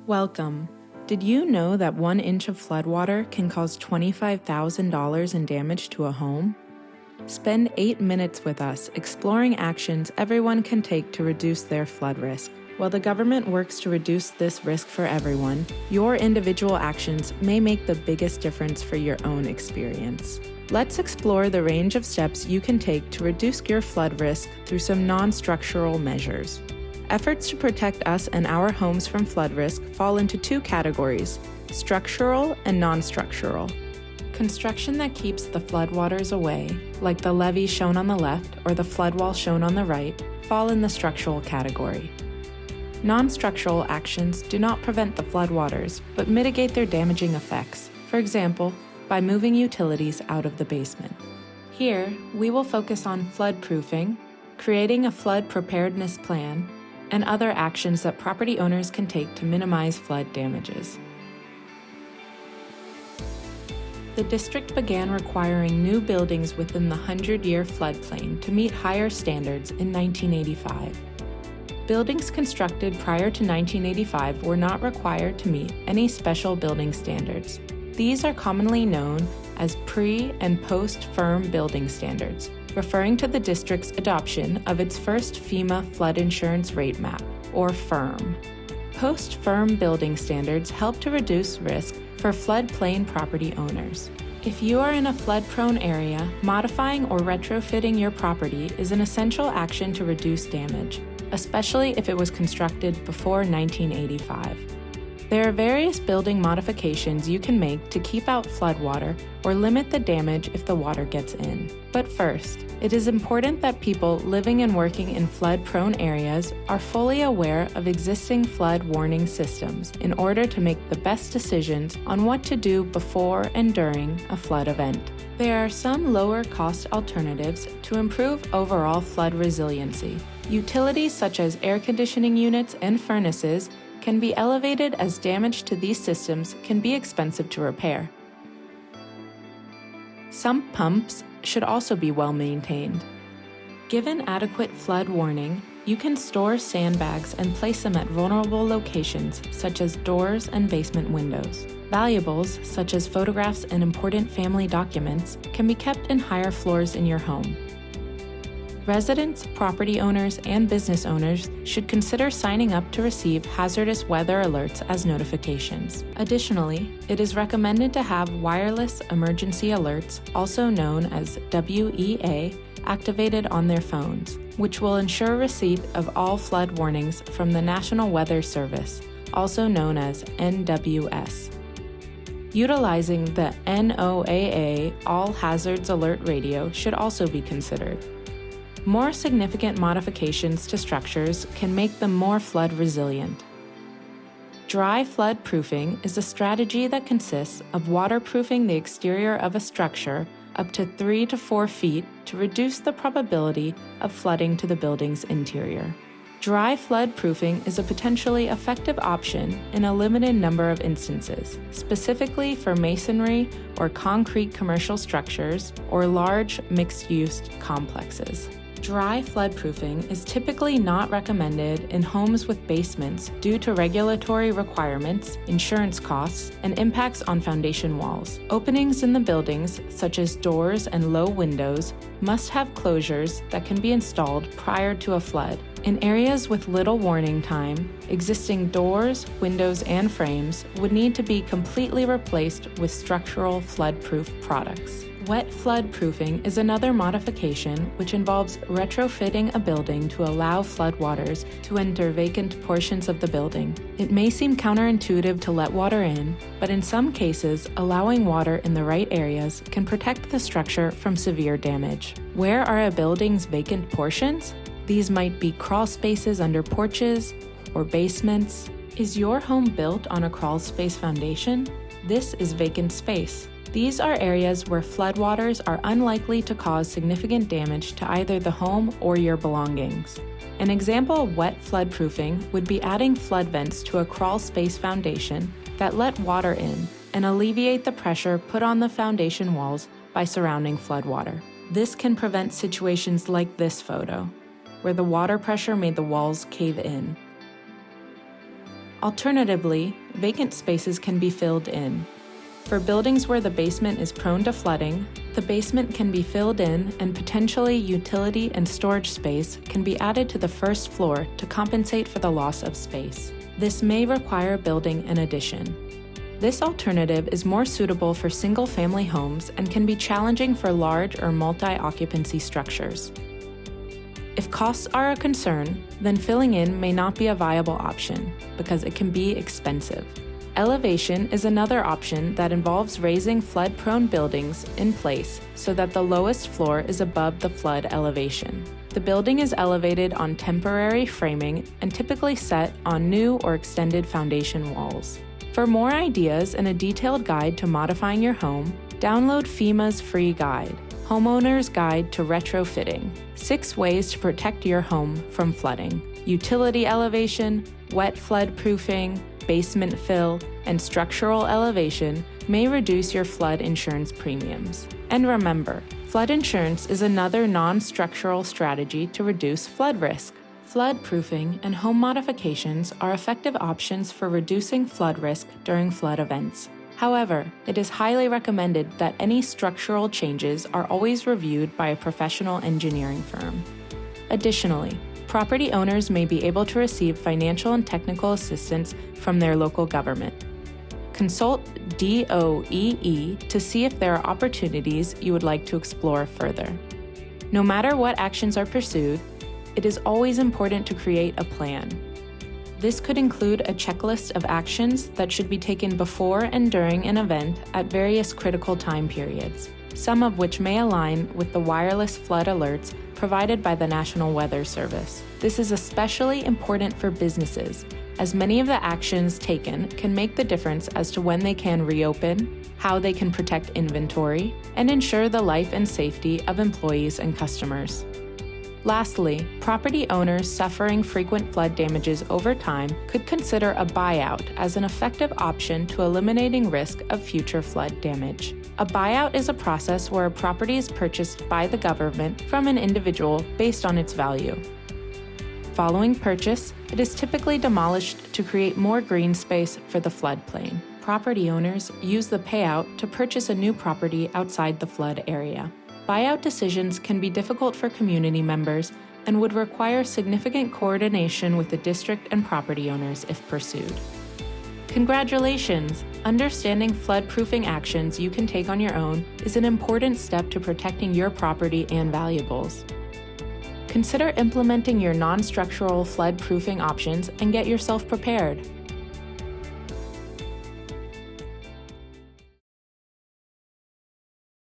Welcome. Did you know that 1 inch of floodwater can cause $25,000 in damage to a home? Spend 8 minutes with us exploring actions everyone can take to reduce their flood risk. While the government works to reduce this risk for everyone, your individual actions may make the biggest difference for your own experience. Let's explore the range of steps you can take to reduce your flood risk through some non-structural measures. Efforts to protect us and our homes from flood risk fall into 2 categories: structural and non-structural. Construction that keeps the floodwaters away, like the levee shown on the left or the flood wall shown on the right, fall in the structural category. Non-structural actions do not prevent the floodwaters, but mitigate their damaging effects, for example, by moving utilities out of the basement. Here, we will focus on flood-proofing, creating a flood preparedness plan, and other actions that property owners can take to minimize flood damages. The district began requiring new buildings within the 100-year floodplain to meet higher standards in 1985. Buildings constructed prior to 1985 were not required to meet any special building standards. These are commonly known as pre- and post-FERM building standards, referring to the district's adoption of its first FEMA flood insurance rate map, or FERM. Post-FERM building standards help to reduce risk for floodplain property owners. If you are in a flood-prone area, modifying or retrofitting your property is an essential action to reduce damage, especially if it was constructed before 1985. There are various building modifications you can make to keep out floodwater or limit the damage if the water gets in. But first, it is important that people living and working in flood-prone areas are fully aware of existing flood warning systems in order to make the best decisions on what to do before and during a flood event. There are some lower-cost alternatives to improve overall flood resiliency. Utilities such as air conditioning units and furnaces can be elevated as damage to these systems can be expensive to repair. Sump pumps should also be well maintained. Given adequate flood warning, you can store sandbags and place them at vulnerable locations such as doors and basement windows. Valuables, such as photographs and important family documents, can be kept in higher floors in your home. Residents, property owners, and business owners should consider signing up to receive hazardous weather alerts as notifications. Additionally, it is recommended to have wireless emergency alerts, also known as WEA, activated on their phones, which will ensure receipt of all flood warnings from the National Weather Service, also known as NWS. Utilizing the NOAA All Hazards Alert radio should also be considered. More significant modifications to structures can make them more flood resilient. Dry flood proofing is a strategy that consists of waterproofing the exterior of a structure up to 3 to 4 feet to reduce the probability of flooding to the building's interior. Dry flood proofing is a potentially effective option in a limited number of instances, specifically for masonry or concrete commercial structures or large mixed-use complexes. Dry floodproofing is typically not recommended in homes with basements due to regulatory requirements, insurance costs, and impacts on foundation walls. Openings in the buildings, such as doors and low windows, must have closures that can be installed prior to a flood. In areas with little warning time, existing doors, windows, and frames would need to be completely replaced with structural floodproof products. Wet flood proofing is another modification which involves retrofitting a building to allow floodwaters to enter vacant portions of the building. It may seem counterintuitive to let water in, but in some cases, allowing water in the right areas can protect the structure from severe damage. Where are a building's vacant portions? These might be crawl spaces under porches or basements. Is your home built on a crawl space foundation? This is vacant space. These are areas where floodwaters are unlikely to cause significant damage to either the home or your belongings. An example of wet floodproofing would be adding flood vents to a crawl space foundation that let water in and alleviate the pressure put on the foundation walls by surrounding floodwater. This can prevent situations like this photo, where the water pressure made the walls cave in. Alternatively, vacant spaces can be filled in. For buildings where the basement is prone to flooding, the basement can be filled in and potentially utility and storage space can be added to the first floor to compensate for the loss of space. This may require building an addition. This alternative is more suitable for single-family homes and can be challenging for large or multi-occupancy structures. If costs are a concern, then filling in may not be a viable option because it can be expensive. Elevation is another option that involves raising flood-prone buildings in place so that the lowest floor is above the flood elevation. The building is elevated on temporary framing and typically set on new or extended foundation walls. For more ideas and a detailed guide to modifying your home, download FEMA's free guide, Homeowner's Guide to Retrofitting: 6 Ways to Protect Your Home from Flooding. Utility elevation, wet flood proofing, basement fill, and structural elevation may reduce your flood insurance premiums. And remember, flood insurance is another non-structural strategy to reduce flood risk. Flood proofing and home modifications are effective options for reducing flood risk during flood events. However, it is highly recommended that any structural changes are always reviewed by a professional engineering firm. Additionally, property owners may be able to receive financial and technical assistance from their local government. Consult DOEE to see if there are opportunities you would like to explore further. No matter what actions are pursued, it is always important to create a plan. This could include a checklist of actions that should be taken before and during an event at various critical time periods, some of which may align with the wireless flood alerts provided by the National Weather Service. This is especially important for businesses, as many of the actions taken can make the difference as to when they can reopen, how they can protect inventory, and ensure the life and safety of employees and customers. Lastly, property owners suffering frequent flood damages over time could consider a buyout as an effective option to eliminating risk of future flood damage. A buyout is a process where a property is purchased by the government from an individual based on its value. Following purchase, it is typically demolished to create more green space for the floodplain. Property owners use the payout to purchase a new property outside the flood area. Buyout decisions can be difficult for community members and would require significant coordination with the district and property owners if pursued. Congratulations! Understanding flood-proofing actions you can take on your own is an important step to protecting your property and valuables. Consider implementing your non-structural flood-proofing options and get yourself prepared.